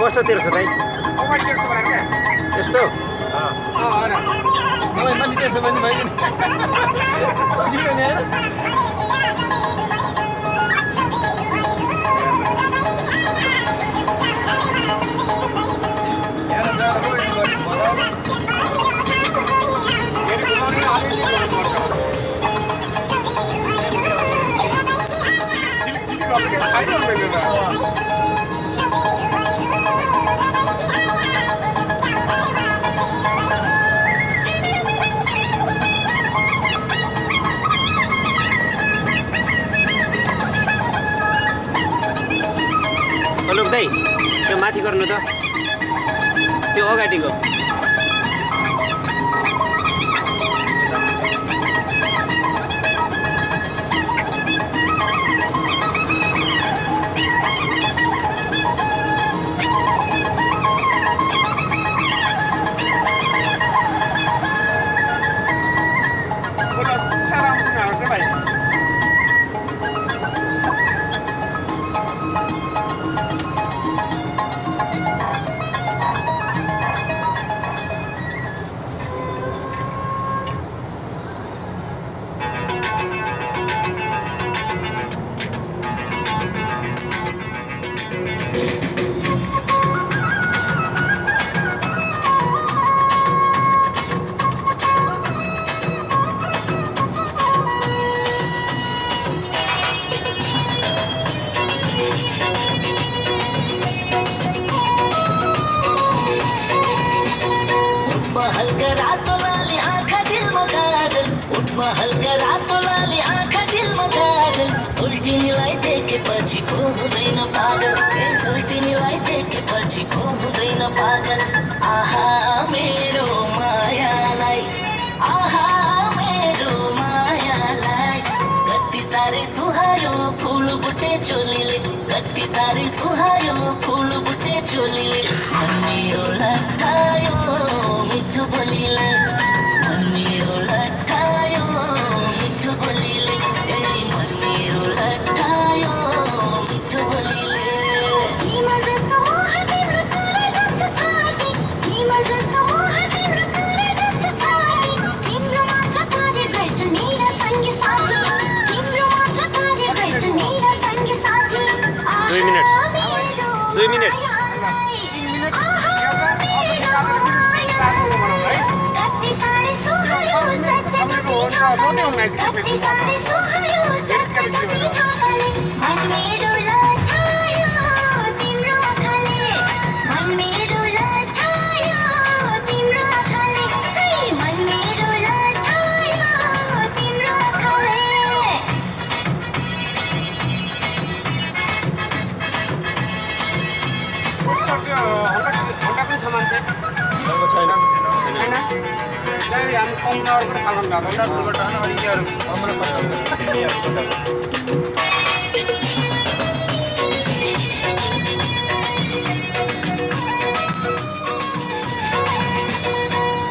कस्तो तेर्छ दाइ यस्तो मान्छे तेर्छ भने भइगयो नि लोक दाइ त्यो माथि गर्नु त त्यो अगाडिको हल्का रातों वाली आँखा दिल में काजल उठमा हल्का रातों वाली आँखा दिल में काजल सोल्टिनीलाई देखेपछि को हुँदैन पागल सोल्टिनीलाई देखेपछि को हुँदैन पागल आहा मेरो मायालाई कति साह्रै सुहायो फुल बुटे चोलीले कति साह्रै सुहायो फुल बुटे चोलीले मेरो लट्ठायो मिठो बोलीले मेरो लट्ठायो मिठो बोलीले मन मेरो लट्ठायो मिठो बोलीले हिमाल जस्तो मोह तिम्रो तारा जस्तो छाती हिमाल जस्तो मोह तिम्रो तारा जस्तो छाती तिम्रो मात्र कार्य गर्छ मेरा सँगै साथी तिम्रो मात्र कार्य गर्छ मेरा सँगै साथी 2 मिनेट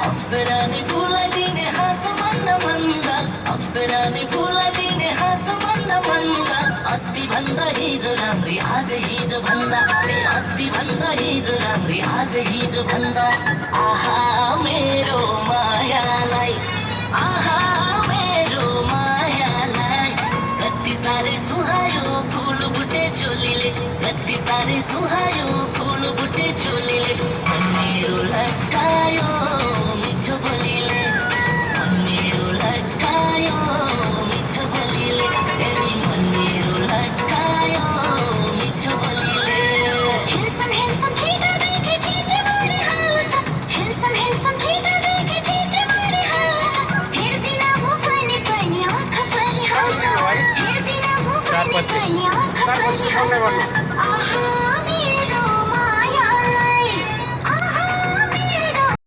अप्सरानी फुलाइदिने हाँसो भन्दा भन्दा अप्सरानी फुलाइदिने हाँसो भन्दा भन्दा अस्ति भन्दा हिजो राम्री आज हिजो भन्दा अस्ति भन्दा हिजो राम्री आज हिजो भन्दा आहा मेरो मायालाई कति साह्रै सुहायो फुल बुटे चोलीले कति साह्रै सुहायो फुल बुटे चोलीले मेरो लट्ठायो मिठो बोलीले मेरो लट्ठायो मिठो बोलीले मेरो लट्ठायो मिठो बोलीले हेन्सम ठेटा देखे ठेटे बढी हाल्छ हेन्सम ठेटा देखे ठेटे बढी हाल्छ हेर्दिन म पनि आँखा परिहाल्छ हेर्दिन म पनि आँखा परिहाल्छ आहा